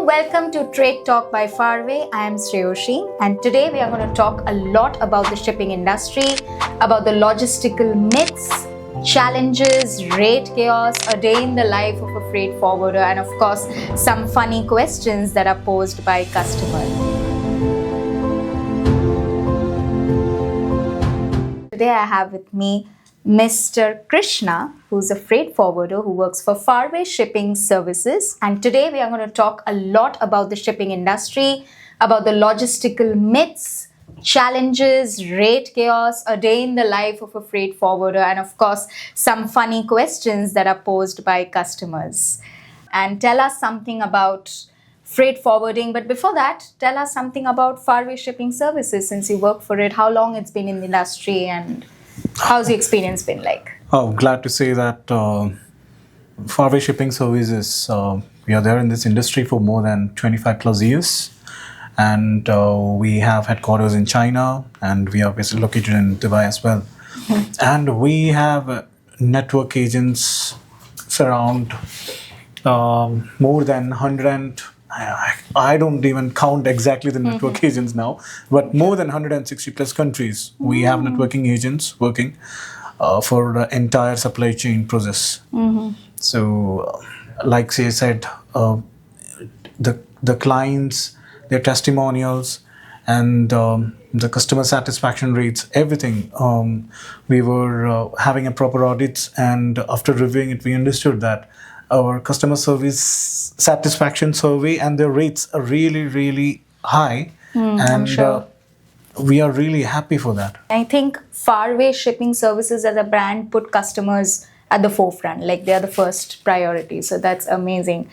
welcome to Trade Talk by Farway. I am Shreyoshi, and today we are going to talk a lot about the shipping industry, about the logistical myths, challenges, rate chaos, a day in the life of a freight forwarder, and of course, some funny questions that are posed by customers. Today I have with me Mr. Krishna, who's a freight forwarder who works for Farway Shipping Services. And today we are going to talk a lot about the shipping industry, about the logistical myths, challenges, rate chaos, a day in the life of a freight forwarder, and of course, some funny questions that are posed by customers. And tell us something about freight forwarding. But before that, tell us something about Farway Shipping Services since you work for it, how long it's been in the industry, and how's the experience been like? Oh, glad to say that Farway Shipping Services, we are there in this industry for more than 25 plus years. And we have headquarters in China, and we are basically located in Dubai as well. Mm-hmm. And we have network agents around more than 100 I don't even count exactly the network agents now, but more than 160 plus countries. We have networking agents working for the entire supply chain process. So, like I said, the clients, their testimonials, and the customer satisfaction rates, everything. We were having a proper audit, and after reviewing it, we understood that our customer service satisfaction survey and their rates are really, really high. And sure. We are really happy for that. I think Farway Shipping Services as a brand put customers at the forefront, like they are the first priority. So that's amazing.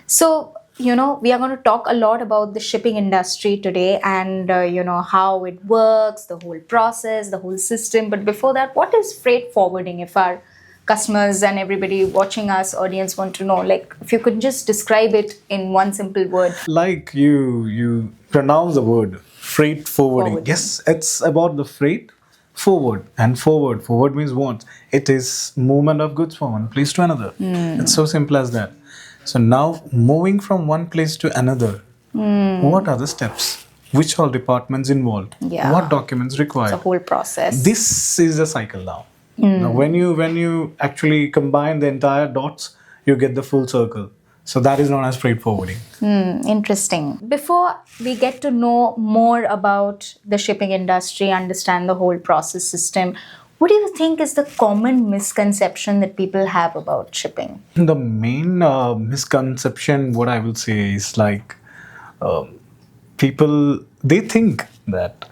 So, we are going to talk a lot about the shipping industry today and, how it works, the whole process, the whole system. But before that, what is freight forwarding? If our customers and everybody watching us, audience want to know, like, if you could just describe it in one simple word. Like you pronounce the word freight forwarding. Yes, it's about the freight forward, and forward means what? It is movement of goods from one place to another. It's so simple as that. So now moving from one place to another, what are the steps? Which all departments involved? Yeah. What documents required? It's a whole process. This is the cycle now. Now, when you actually combine the entire dots, you get the full circle. So that is known as freight forwarding. Interesting. Before we get to know more about the shipping industry, understand the whole process system, what do you think is the common misconception that people have about shipping? The main misconception, what I will say, is like people, they think that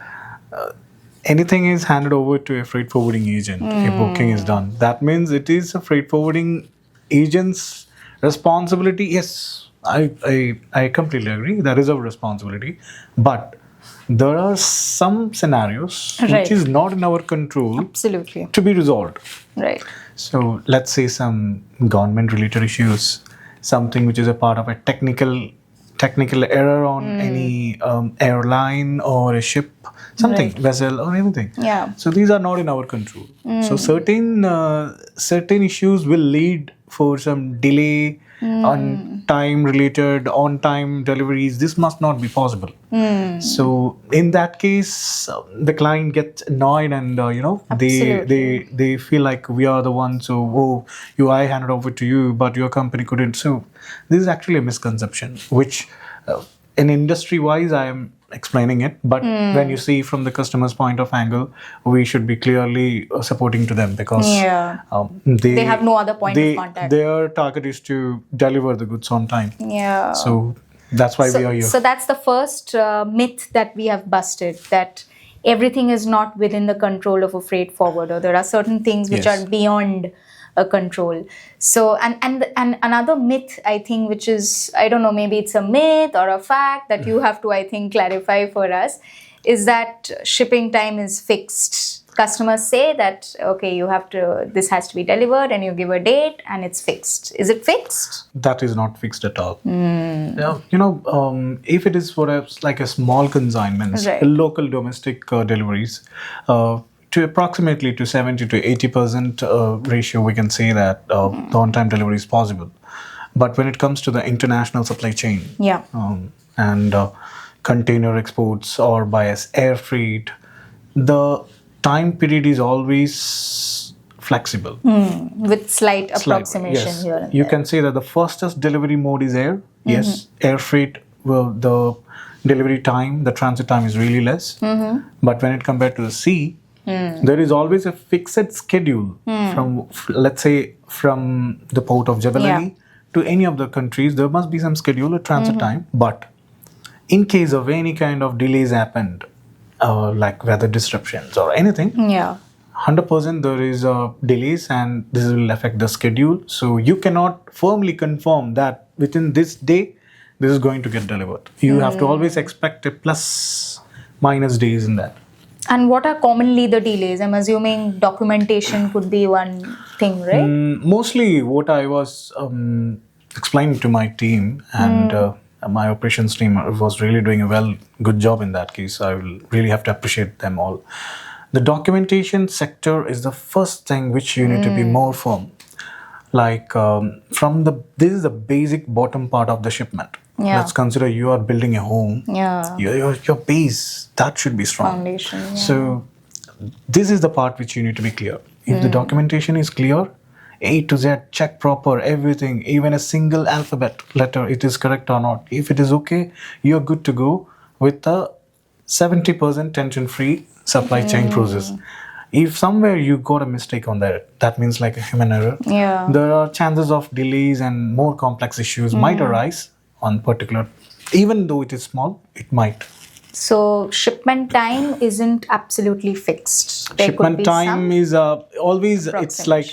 anything is handed over to a freight forwarding agent. A booking is done. That means it is a freight forwarding agent's responsibility. Yes, I completely agree. That is our responsibility. But there are some scenarios which is not in our control. Absolutely. To be resolved. Right. So let's say some government related issues, something which is a part of a technical error on any airline or a ship, something, vessel or anything. Yeah. So these are not in our control. So certain issues will lead for some delay on time deliveries. This must not be possible. So in that case, the client gets annoyed, and they feel like we are the ones who I handed over to you, but your company couldn't. So this is actually a misconception, which in industry wise I am explaining it, but when you see from the customer's point of angle, we should be clearly supporting to them, because they have no other point of contact. Their target is to deliver the goods on time. Yeah. So that's why we are here. So that's the first myth that we have busted, that everything is not within the control of a freight forwarder. There are certain things which are beyond a control. So and another myth, I think, which is, I don't know, maybe it's a myth or a fact that you have to, I think, clarify for us, is that shipping time is fixed. Customers say that, okay, this has to be delivered, and you give a date and it's fixed. Is it fixed? That is not fixed at all. If it is for like a small consignments, local domestic deliveries, to approximately to 70 to 80% ratio, we can say that the on-time delivery is possible. But when it comes to the international supply chain, Yeah. and container exports or by air freight, the time period is always flexible. With slight approximation Yes. here and You there. can say that the fastest delivery mode is air. Yes, air freight, well, the delivery time, the transit time is really less. But when it compared to the sea, there is always a fixed schedule from, let's say, from the port of Jebel Yeah. Ali to any of the countries. There must be some schedule, a transit time. But in case of any kind of delays happened, like weather disruptions or anything, Yeah. 100% there is delays, and this will affect the schedule. So you cannot firmly confirm that within this day this is going to get delivered. You have to always expect a plus minus days in that. And what are commonly the delays? I'm assuming documentation could be one thing, right? Mostly what I was explaining to my team, and my operations team was really doing a good job in that case. I will really have to appreciate them all. The documentation sector is the first thing which you need to be more firm. Like this is the basic bottom part of the shipment. Yeah. Let's consider you are building a home. Yeah. Your base, that should be strong. Foundation. Yeah. So this is the part which you need to be clear. If the documentation is clear, A to Z, check proper everything, even a single alphabet letter, it is correct or not. If it is okay, you're good to go with a 70% tension-free supply chain process. If somewhere you got a mistake on that means like a human error. Yeah. There are chances of delays and more complex issues might arise on particular, even though it is small, it might. So shipment time isn't absolutely fixed. There could Shipment be time some is always, it's like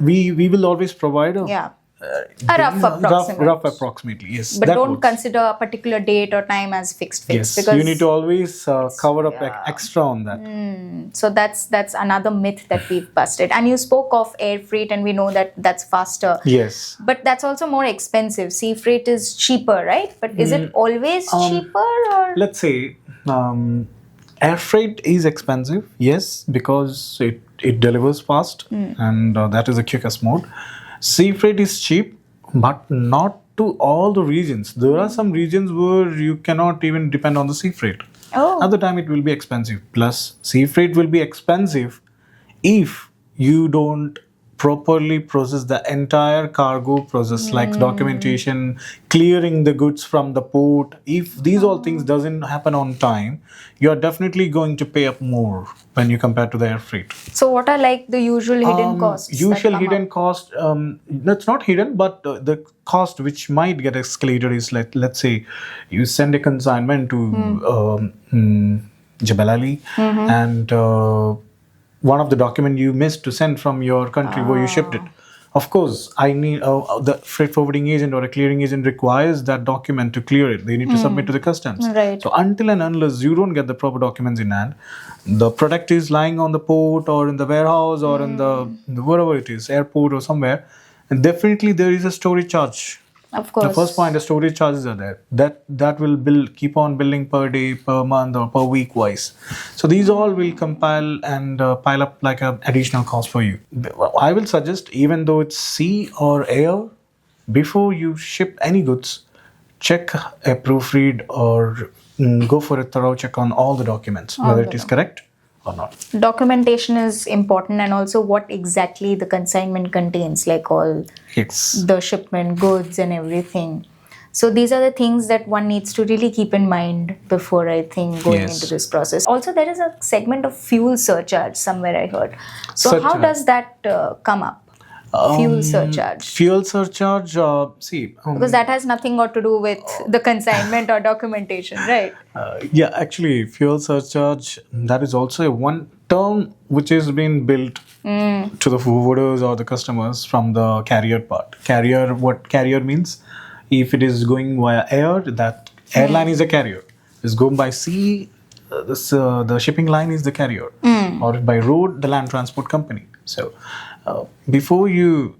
we will always provide a a rough approximate. rough approximately, yes. But that don't works. consider a particular date or time as fixed. Yes, Because you need to always cover up extra on that. so that's another myth that we've busted. And you spoke of air freight, and we know that that's faster. Yes. But that's also more expensive. Sea freight is cheaper, right? But is it always cheaper, or Let's say air freight is expensive, yes, because it delivers fast, and that is the quickest mode. Sea freight is cheap, but not to all the regions. There are some regions where you cannot even depend on the sea freight. Oh. At the time, it will be expensive. Plus, sea freight will be expensive if you don't properly process the entire cargo process, like documentation, clearing the goods from the port. If these all things doesn't happen on time, you are definitely going to pay up more when you compare to the air freight. so what are like the usual hidden costs? that Usual come hidden up? cost, that's not hidden, but the cost which might get escalated is like, let's say you send a consignment to Jebel Ali, and one of the document you missed to send from your country where you shipped it. Of course, I need the freight forwarding agent or a clearing agent requires that document to clear it. They need to submit to the customs. Right. So until and unless you don't get the proper documents in hand, the product is lying on the port or in the warehouse or in the wherever it is, airport or somewhere, and definitely there is a storage charge. Of course. The first point, the storage charges are there. That will keep on billing per day, per month, or per week wise. So these all will compile and pile up like an additional cost for you. I will suggest, even though it's sea or air, before you ship any goods, check a proofread or go for a thorough check on all the documents, whether it is correct or not. Documentation is important, and also what exactly the consignment contains, like all Yes. the shipment goods and everything. So these are the things that one needs to really keep in mind before, I think, going Yes. into this process. Also, there is a segment of fuel surcharge somewhere, I heard. So how Surcharge. does that come up? Fuel surcharge. Fuel surcharge, Because that has nothing got to do with the consignment or documentation, right? yeah, actually, fuel surcharge, that is also one term which has been built to the forwarders or the customers from the carrier part. Carrier, what carrier means? If it is going via air, that airline is a carrier. If it's going by sea, the shipping line is the carrier. Or by road, the land transport company. So before you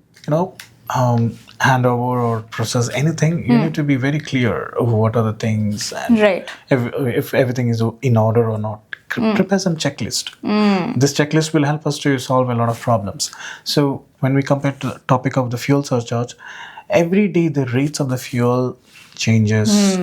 hand over or process anything, you need to be very clear of what are the things and Right. if everything is in order or not. Prepare some checklist. This checklist will help us to solve a lot of problems. So when we compare to the topic of the fuel surcharge, every day the rates of the fuel changes.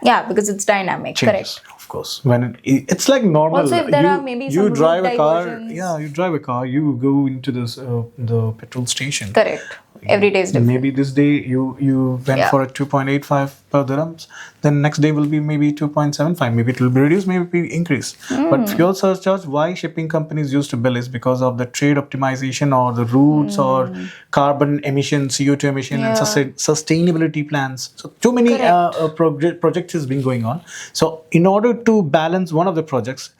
Yeah, because it's dynamic. Changes, Correct. of course. When it's like normal. Also, if there are maybe some you route drive a car, diversions. yeah, you drive a car. You go into this the petrol station. Correct. Every day is different. Maybe this day you went Yeah. for a 2.85 per dirhams. Then next day will be maybe 2.75. Maybe it will be reduced, maybe it will be increased. But fuel surcharge, why shipping companies used to bill is because of the trade optimization or the routes or carbon emission, CO2 emission, and sustainability plans. So too many projects has been going on. So in order to balance one of the projects,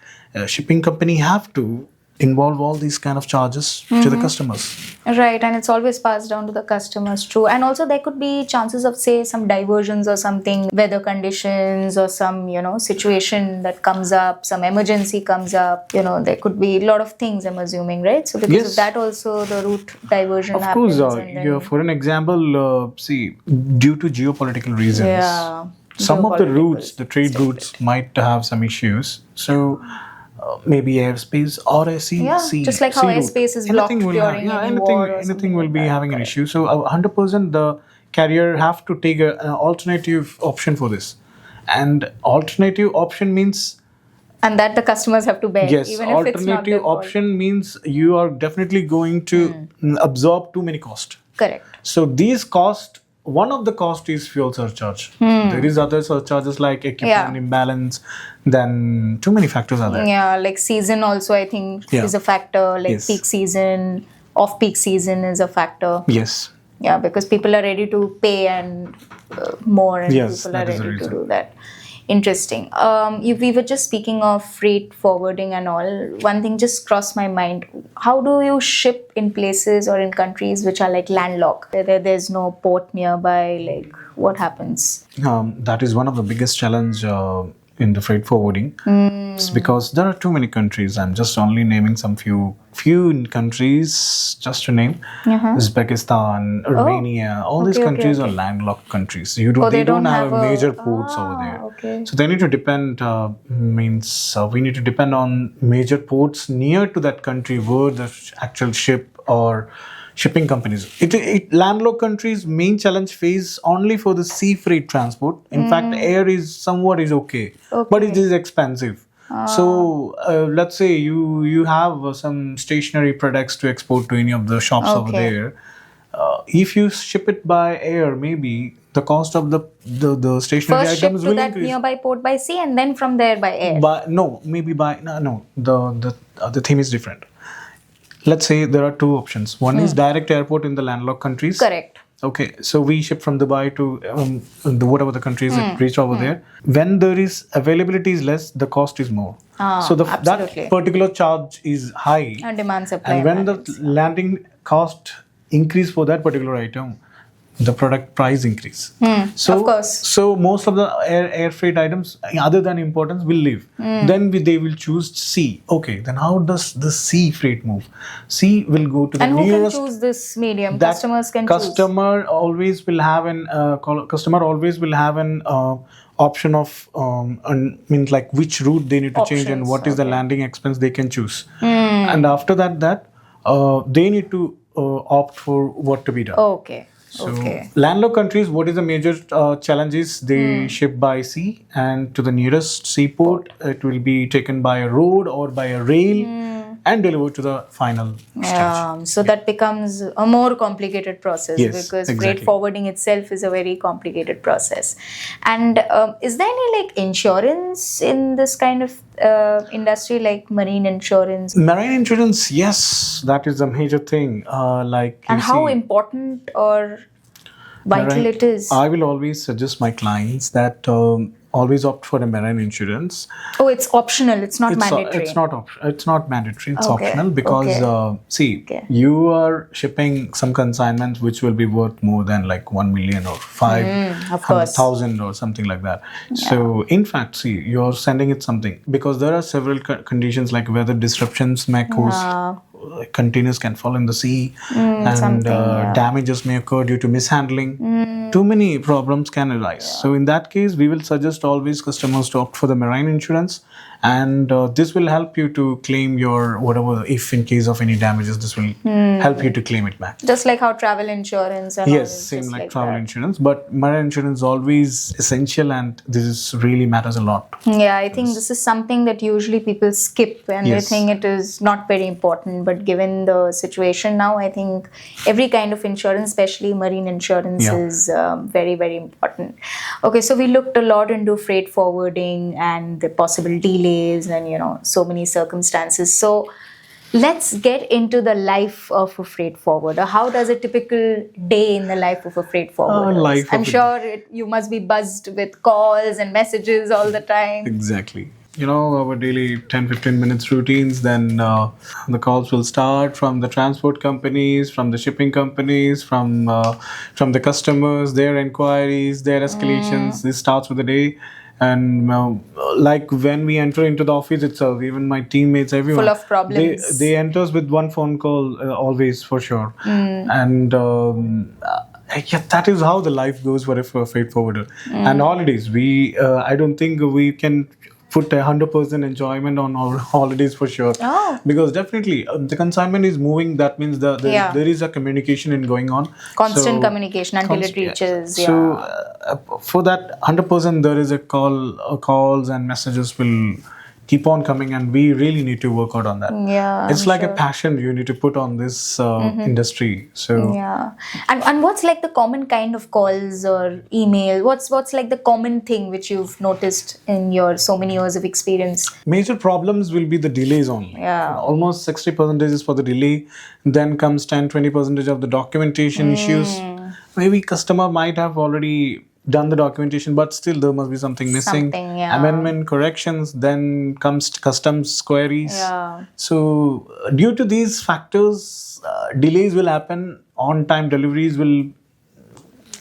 shipping company have to involve all these kind of charges to the customers. Right, and it's always passed down to the customers, true. And also there could be chances of, say, some diversions or something, weather conditions or some, situation that comes up, some emergency comes up, there could be a lot of things, I'm assuming, right? So because of that also the route diversion Of happens. course, for an example, see, due to geopolitical reasons, some of the routes, the trade routes might have some issues. So maybe airspace or a sea, just like how airspace is blocked during any war or anything will like be that. having an issue. So 100% the carrier have to take an alternative option for this, and alternative option means and that the customers have to bear. Yes, even if it's not their alternative fault. option means you are definitely going to absorb too many costs. Correct. So these cost, one of the cost is fuel surcharge. There is other surcharges like equipment imbalance. Then too many factors are there. Yeah, like season also I think is a factor. Like peak season, off-peak season is a factor. Yes. Yeah, because people are ready to pay and more, and people are ready to do that. Interesting. We were just speaking of freight forwarding and all. One thing just crossed my mind. How do you ship in places or in countries which are like landlocked? There's no port nearby. Like, what happens? That is one of the biggest challenge in the freight forwarding. It's because there are too many countries. I'm just only naming some few countries just to name. Uzbekistan, Armenia, all these countries are landlocked countries. They don't have major ports over there. So they need to depend, we need to depend on major ports near to that country where the actual ship or shipping companies. Landlocked countries main challenge face only for the sea freight transport. In fact, air is somewhat okay, but it is expensive. So let's say you have some stationery products to export to any of the shops over there. If you ship it by air, maybe the cost of the stationery First items ship to will that increase. nearby port by sea and then from there by air. The theme is different. Let's say there are two options. One is direct airport in the landlocked countries. Correct. Okay, so we ship from Dubai to whatever the countries that reach over there. When there is availability is less, the cost is more. So that particular charge is high. And demand supply. And when the landing cost increase for that particular item, the product price increase. So, of course. So most of the air freight items, other than importance, will leave. Then they will choose sea. Okay, then how does the sea freight move? Sea will go to the nearest. And who can choose this medium? Customers can choose. Customer always will have an option of means like which route they need to change and what is the landing expense they can choose. And after that they need to opt for what to be done. Okay. So landlocked countries, what is the major challenge is they ship by sea, and to the nearest seaport it will be taken by a road or by a rail and delivered to the final stage. So that becomes a more complicated process because freight forwarding itself is a very complicated process. And is there any like insurance in this kind of industry, like marine insurance? Marine insurance, yes, that is a major thing. How important or vital it is? I will always suggest my clients that always opt for a marine insurance. Oh, it's optional. It's not mandatory. It's not mandatory. It's optional because you are shipping some consignments which will be worth more than like 1 million or 500,000 or something like that. Yeah. So in fact, you're sending it something because there are several conditions like weather disruptions may cause. Containers can fall in the sea and damages may occur due to mishandling. too many problems can arise. So in that case, we will suggest always customers to opt for the marine insurance, and this will help you to claim your whatever. If in case of any damages, this will help you to claim it back. Just like how travel insurance and all Yes, is same just like like travel that. insurance, but marine insurance is always essential, and this is really matters a lot. Yeah, I think this is something that usually people skip and they Yes. think it is not very important. But given the situation now, I think every kind of insurance, especially marine insurance, Yeah. is very, very important. Okay, so we looked a lot into freight forwarding and the possible delays and, so many circumstances. So let's get into the life of a freight forwarder. How does a typical day in the life of a freight forwarder? life of I'm a sure you must be buzzed with calls and messages all the time. Exactly. Our daily 10-15 minutes routines, then the calls will start from the transport companies, from the shipping companies, from the customers, their inquiries, their escalations. This starts with the day. And like when we enter into the office itself, even my teammates, everyone, Full of problems. they enters with one phone call always, for sure. And yeah, that is how the life goes for a freight forwarder. And holidays, I don't think we can put 100% enjoyment on our holidays, for sure. Oh. Because definitely the consignment is moving. That means Yeah. there is a communication in going on. Constant communication until it reaches. Yeah. So for that 100%, there is a calls and messages will keep on coming, and we really need to work out on that. Yeah, It's I'm like sure. a passion you need to put on this industry. So Yeah, and what's like the common kind of calls or email? What's like the common thing which you've noticed in your so many years of experience? major problems will be the delays only. Yeah. Almost 60% is for the delay. Then comes 10-20% of the documentation issues. Maybe customer might have already done the documentation, but still there must be something missing. Something, yeah. Amendment, corrections, then comes customs queries. Yeah. So due to these factors, delays will happen. On-time deliveries will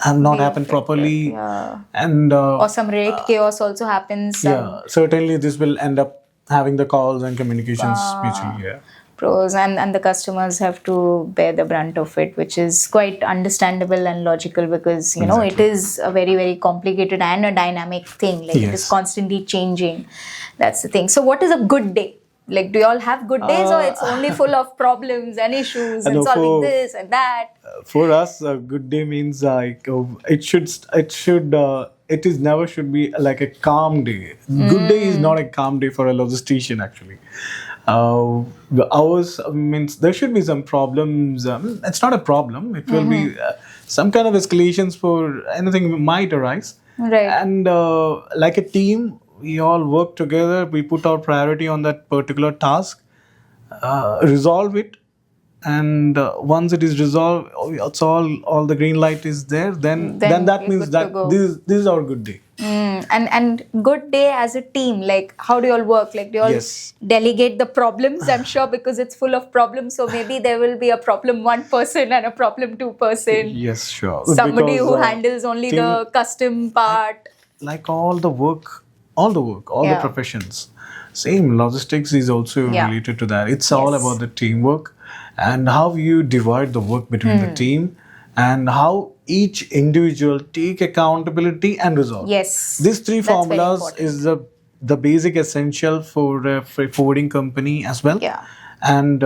have not Be happened affected, properly. yeah. And Or some rate chaos also happens. Some yeah, certainly this will end up having the calls and communications mutually. Yeah. pros, and the customers have to bear the brunt of it, which is quite understandable and logical because it is a very, very complicated and a dynamic thing. Like it is Yes. constantly changing. That's the thing. So what is a good day? Like, do you all have good days, or it's only full of problems and issues and no, solving for- this and that? For us, a good day means like it is never should be like a calm day. Good day is not a calm day for a logistician, actually. Ours means there should be some problems. It's not a problem. It will be some kind of escalations for anything might arise. Right. And like a team, we all work together. We put our priority on that particular task, resolve it, and once it is resolved, it's all the green light is there. Then that we're means good to that go. this is our good day. And good day as a team. Like, how do you all work? Like, do you all Yes. delegate the problems? I'm sure because it's full of problems. So maybe there will be a problem 1 person and a problem 2 person. Yes, sure. Somebody Because, who handles only team- the custom part. like all the Yeah. professions. Same logistics is also Yeah. related to that. It's all Yes. about the teamwork and how you divide the work between the team and how each individual take accountability and resolve. Yes. These three That's very formulas important. is the basic essential for a freight forwarding company as well. Yeah. And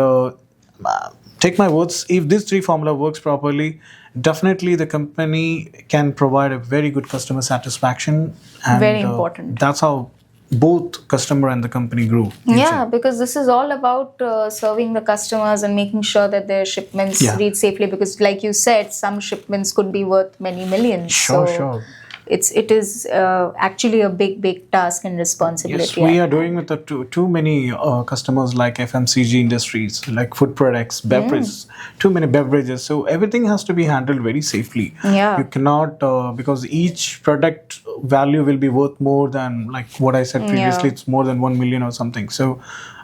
take my words, if this three formula works properly, definitely the company can provide a very good customer satisfaction. And, Very important. That's how both customer and the company grow. Yeah, because this is all about serving the customers and making sure that their shipments Yeah. reach safely. Because, like you said, some shipments could be worth many millions. Sure, so sure. It is actually a big task and responsibility. Yes, we are doing with the too many customers like FMCG industries, like food products, beverages, too many beverages. So everything has to be handled very safely. Yeah. You cannot, because each product value will be worth more than, like what I said previously, it's more than 1 million or something. So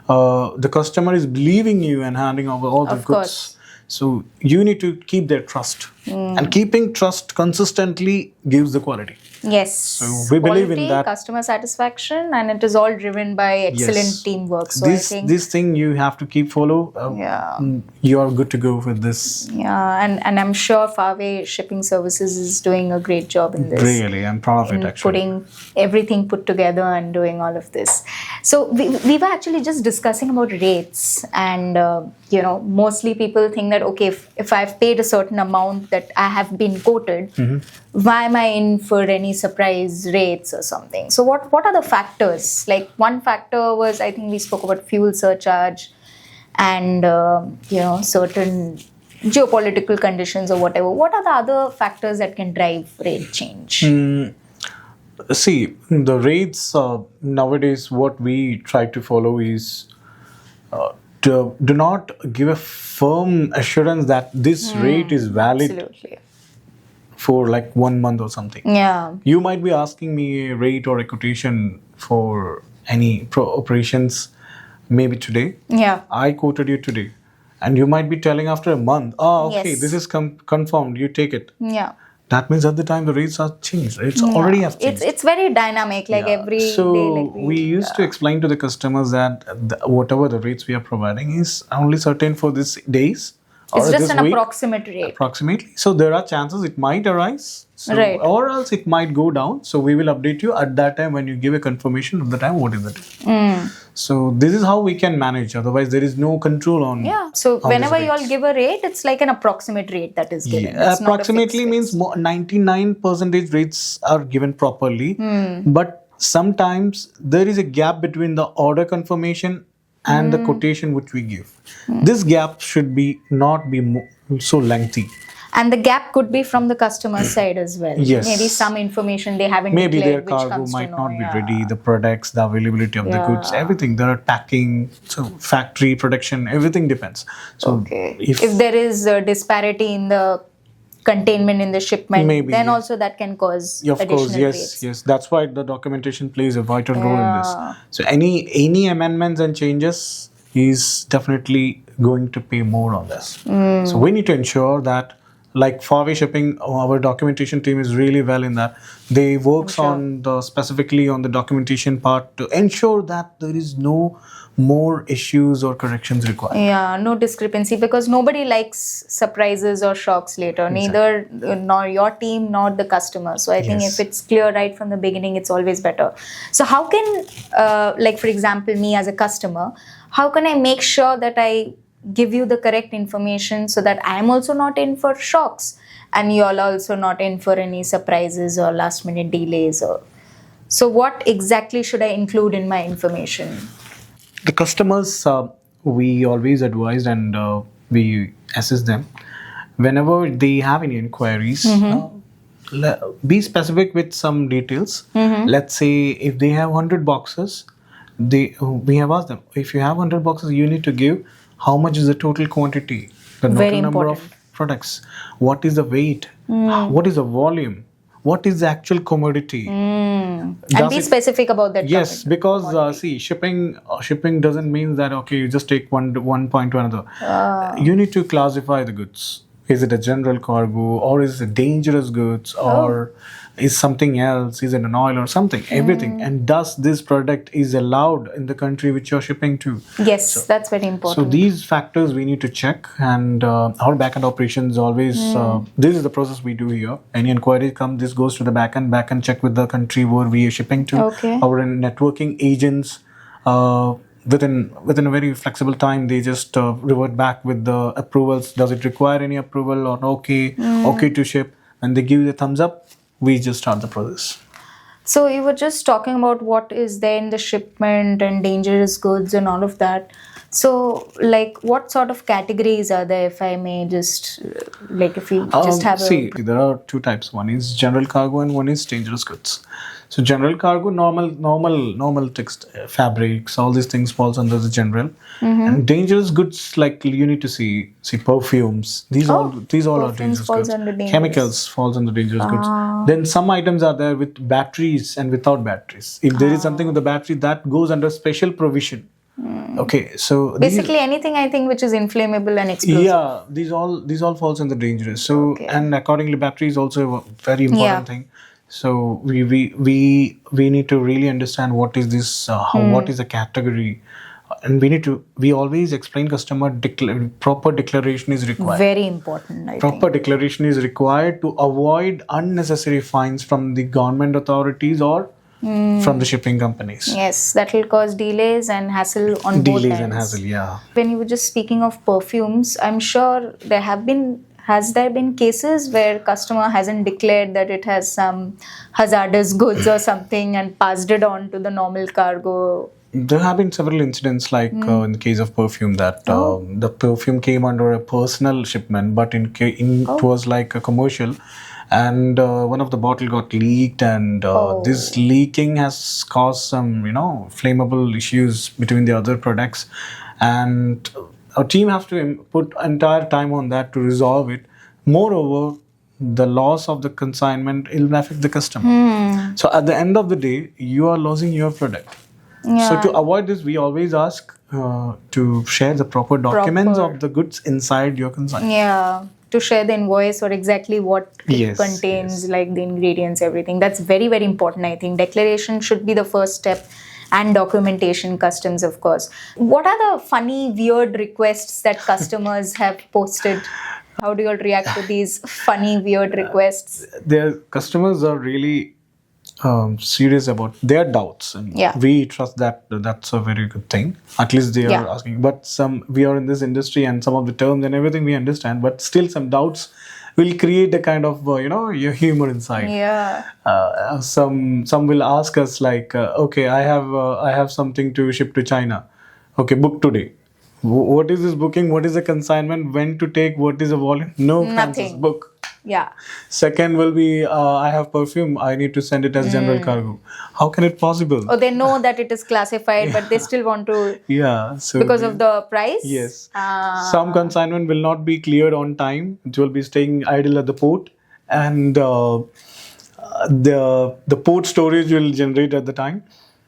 the customer is believing you and handing over all the Of goods. course. So you need to keep their trust. And keeping trust consistently gives the quality. Yes. So we believe in Quality, that. customer satisfaction, and it is all driven by excellent Yes. teamwork. So This I think this thing you have to keep follow. Yeah. You are good to go with this. Yeah, and I'm sure Fairway Shipping Services is doing a great job in this. Really, I'm proud of it In actually. putting everything put together and doing all of this. So we were actually just discussing about rates, and mostly people think that okay, if I've paid a certain amount that I have been quoted, why am I in for any surprise rates or something? So what are the factors? Like one factor was, I think we spoke about fuel surcharge and certain geopolitical conditions or whatever. What are the other factors that can drive rate change? See, the rates nowadays, what we try to follow is do not give a firm assurance that this rate is valid Absolutely. for like 1 month or something. Yeah. You might be asking me a rate or a quotation for any operations maybe today. Yeah. I quoted you today. And you might be telling after a month, okay, Yes. this is confirmed, you take it. Yeah. That means at the time the rates are changed. It's already have changed. It's very dynamic, like Yeah. every so day. Like we used to explain to the customers that whatever the rates we are providing is only certain for this days or it's just this an week, approximate rate. approximately. So there are chances it might arise, Right. or else it might go down. So we will update you at that time when you give a confirmation of the time what is it. So this is how we can manage. Otherwise, there is no control on. Yeah. So on whenever these you all rates. give a rate, it's like an approximate rate that is given. Yeah, It's not a approximately fixed means 99% rates are given properly, but sometimes there is a gap between the order confirmation and the quotation which we give. This gap should be not be so lengthy. And the gap could be from the customer side as well. Yes. Maybe some information they haven't Maybe their declared, which cargo comes might to know. not be Yeah. ready, the products, the availability of the goods, everything. There are packing, so factory production, everything depends. So Okay. If there is a disparity in the containment in the shipment, Maybe, then yeah. also that can cause Yeah, of additional course, yes, rates. yes. That's why the documentation plays a vital role in this. Yeah. So any amendments and changes is definitely going to pay more on this. So we need to ensure that, like Fairway Shipping, our documentation team is really well in that. They works on the specifically on the documentation part to ensure that there is no more issues or corrections required. Yeah, no discrepancy, because nobody likes surprises or shocks later. Neither nor your team nor the customer. So I think Yes. if it's clear right from the beginning, it's always better. So how can, like for example, me as a customer, how can I make sure that I give you the correct information so that I'm also not in for shocks and you're also not in for any surprises or last minute delays? Or so what exactly should I include in my information? The customers, we always advise and we assist them whenever they have any inquiries. Be specific with some details. Let's say if they have 100 boxes, we have asked them, if you have 100 boxes, you need to give how much is the total quantity, the Very total number important. of products, what is the weight, what is the volume, what is the actual commodity. And Does be it- specific about that. Yes, because see, shipping doesn't mean that okay, you just take one point to another. You need to classify the goods. Is it a general cargo, or is it dangerous goods, or is something else? Is it an oil or something? Everything. And does this product is allowed in the country which you're shipping to? Yes, that's very So important. these factors we need to check, and our backend operations always. This is the process we do here. Any inquiry come, this goes to the backend check with the country where we are shipping to. Okay. Our networking agents, within a very flexible time, they just revert back with the approvals. Does it require any approval or okay to ship? And they give the thumbs up. We just start the process. So you were just talking about what is there in the shipment and dangerous goods and all of that. So, like, what sort of categories are there, if I may just, like, if you just have See, there are two types. One is general cargo and one is dangerous goods. So general cargo, normal text, fabrics, all these things falls under the general. And dangerous goods, like you need to see perfumes. These all are perfumes dangerous falls goods. under dangerous. Chemicals falls under dangerous goods. Then some items are there with batteries and without batteries. If there is something with the battery, that goes under special provision. Okay, so Basically, anything I think which is inflammable and explosive. yeah, these all falls in the dangerous. So Okay. and accordingly, battery is also a very Yeah. important thing. So we need to really understand what is this, what is the category, and we always explain customer proper declaration is required. Very important, I Proper think. declaration is required to avoid unnecessary fines from the government authorities or from the shipping companies. Yes, that will cause delays and hassle on both Delays ends. and hassle, yeah. When you were just speaking of perfumes, I'm sure has there been cases where customer hasn't declared that it has some hazardous goods or something and passed it on to the normal cargo? There have been several incidents, like in the case of perfume, that the perfume came under a personal shipment, but it was like a commercial, and one of the bottle got leaked, and this leaking has caused some, flammable issues between the other products, and our team has to put entire time on that to resolve it. Moreover, the loss of the consignment will affect the customer. So at the end of the day, you are losing your product. So to avoid this, we always ask to share the proper documents of the goods inside your consignment. Yeah, to share the invoice or exactly what it Yes, contains, like the ingredients, everything. That's very, very important, I think. Declaration should be the first step, and documentation, customs, of course. What are the funny, weird requests that customers have posted? How do you all react to these funny, weird requests? Their customers are really serious about their doubts, and we trust that that's a very good thing. At least they are asking. But we are in this industry, and some of the terms and everything we understand, but still some doubts will create a kind of your humor inside. Yeah. Some will ask us like, okay, I have something to ship to China. Okay, book today. What is this booking? What is the consignment? When to take? What is the volume? No, cancels, book. Yeah. Second will be, I have perfume, I need to send it as general cargo. How can it possible? Or they know that it is classified, but they still want to. Yeah. So because of the price? Yes. Some consignment will not be cleared on time. It will be staying idle at the port, and the port storage will generate at the time.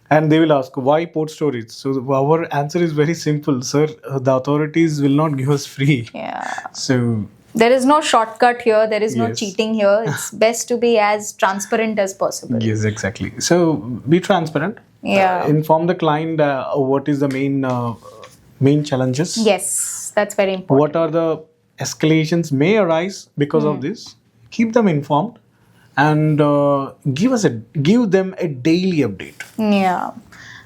And they will ask, why port storage? So our answer is very simple, sir. The authorities will not give us free. Yeah. So there is no shortcut here. There is no cheating here. It's best to be as transparent as possible. Yes, exactly. So be transparent. Yeah. Inform the client what is the main challenges. Yes, that's very important. What are the escalations may arise because of this? Keep them informed, and give them a daily update. Yeah.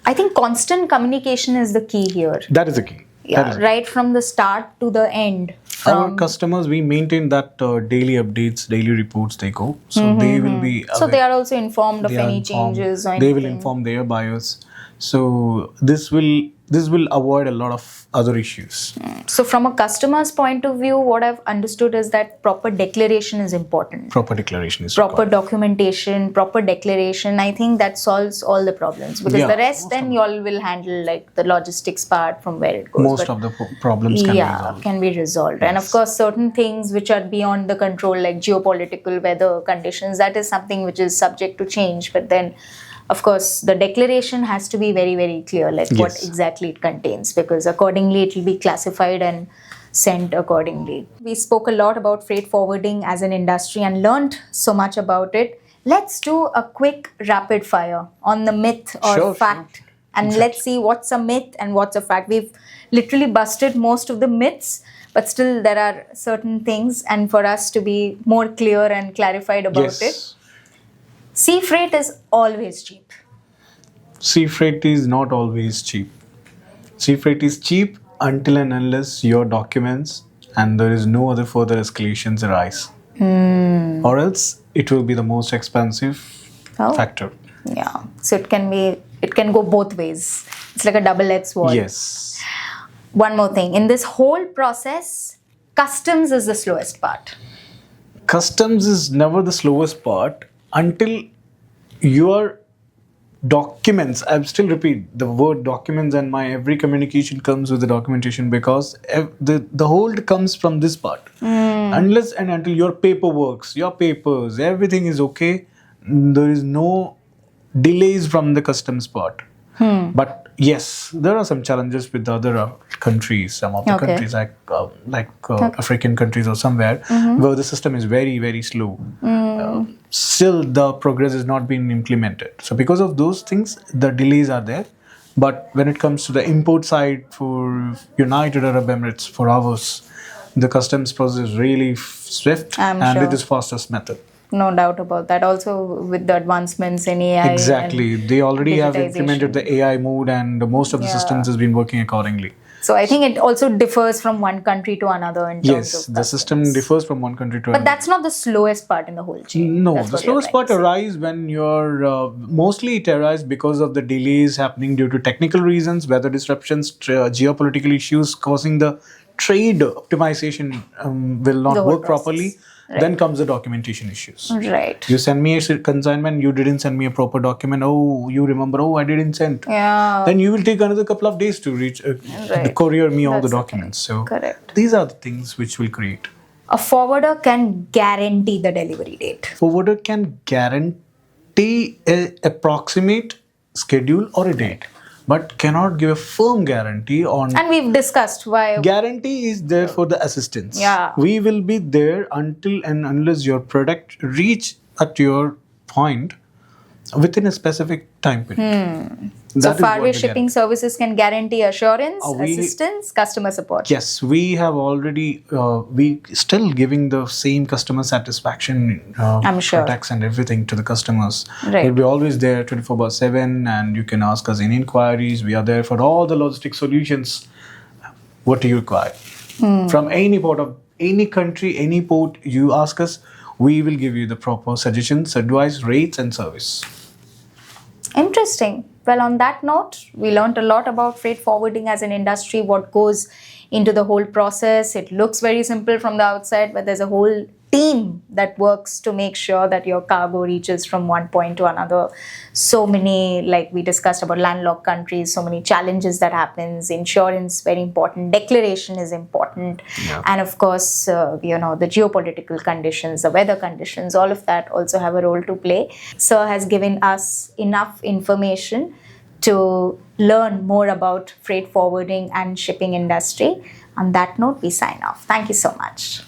I think constant communication is the key here. That is the key. Yeah, right from the start to the end. Our customers, we maintain that daily updates, daily reports they go. So they will be aware. So they are also informed of any changes or anything. They will inform their buyers. So this will avoid a lot of other issues. So from a customer's point of view, what I've understood is that proper declaration is important. Proper declaration is proper required. Documentation, proper declaration. I think that solves all the problems, because the rest then you all will handle, like the logistics part from where it goes. Most of the problems can be resolved. Can be resolved. And of course, certain things which are beyond the control, like geopolitical weather conditions, that is something which is subject to change. But then, of course, the declaration has to be very, very clear, like what exactly it contains, because accordingly it will be classified and sent accordingly. We spoke a lot about freight forwarding as an industry and learned so much about it. Let's do a quick rapid fire on the myth or fact. And let's see what's a myth and what's a fact. We've literally busted most of the myths, but still there are certain things, and for us to be more clear and clarified about it. Sea freight is always cheap. Sea freight is not always cheap. Sea freight is cheap until and unless your documents and there is no other further escalations arise. Or else it will be the most expensive factor. Yeah. So it can go both ways. It's like a double-edged sword. Yes. One more thing. In this whole process, customs is the slowest part. Customs is never the slowest part until your documents, I still repeat the word documents, and my every communication comes with the documentation, because the hold comes from this part. Unless and until your paperwork, your papers, everything is okay, there is no delays from the customs part. But yes, there are some challenges with the other countries, some of the Okay. countries like African countries or somewhere, where the system is very, very slow. Still, the progress is not being implemented. So because of those things, the delays are there. But when it comes to the import side for United Arab Emirates, for ours, the customs process is really swift I'm and sure. it is fastest method. No doubt about that. Also, with the advancements in AI. Exactly. And They already have digitization. implemented the AI mode and most of the systems has been working accordingly. So I think it also differs from one country to another in terms Yes, of the customs. system differs from one country to But another. that's not the slowest part in the whole chain. No, That's the what you're slowest trying part to say. arises when you're mostly it arises because of the delays happening due to technical reasons, weather disruptions, geopolitical issues causing the trade optimization will The not whole work process. properly. Right. Then comes the documentation issues. Right. You send me a consignment, you didn't send me a proper document. Oh, you remember? Oh, I didn't send. Yeah. Then you will take another couple of days to reach the courier me all the That's the documents. So Correct. these are the things which will create. A forwarder can guarantee the delivery date. Forwarder can guarantee a approximate schedule or a date, but cannot give a firm guarantee on. And we've discussed why. Guarantee is there for the assistance. Yeah. We will be there until and unless your product reach at your point within a specific time period. So That is what far-away the shipping services can guarantee assurance, we- assistance, customer support. Yes, we have already, we still giving the same customer satisfaction I'm sure. products and everything to the customers. Right. We'll be always there 24/7 and you can ask us any inquiries. We are there for all the logistic solutions. What do you require? From any port of any country, any port, you ask us, we will give you the proper suggestions, advice, rates and service. Interesting. Well, on that note, we learned a lot about freight forwarding as an industry, what goes into the whole process. It looks very simple from the outside, but there's a whole team that works to make sure that your cargo reaches from one point to another. So many, like we discussed about landlocked countries, so many challenges that happens. Insurance, very important. Declaration is important. Yeah. And of course, the geopolitical conditions, the weather conditions, all of that also have a role to play. Sir has given us enough information to learn more about freight forwarding and shipping industry. On that note, we sign off. Thank you so much.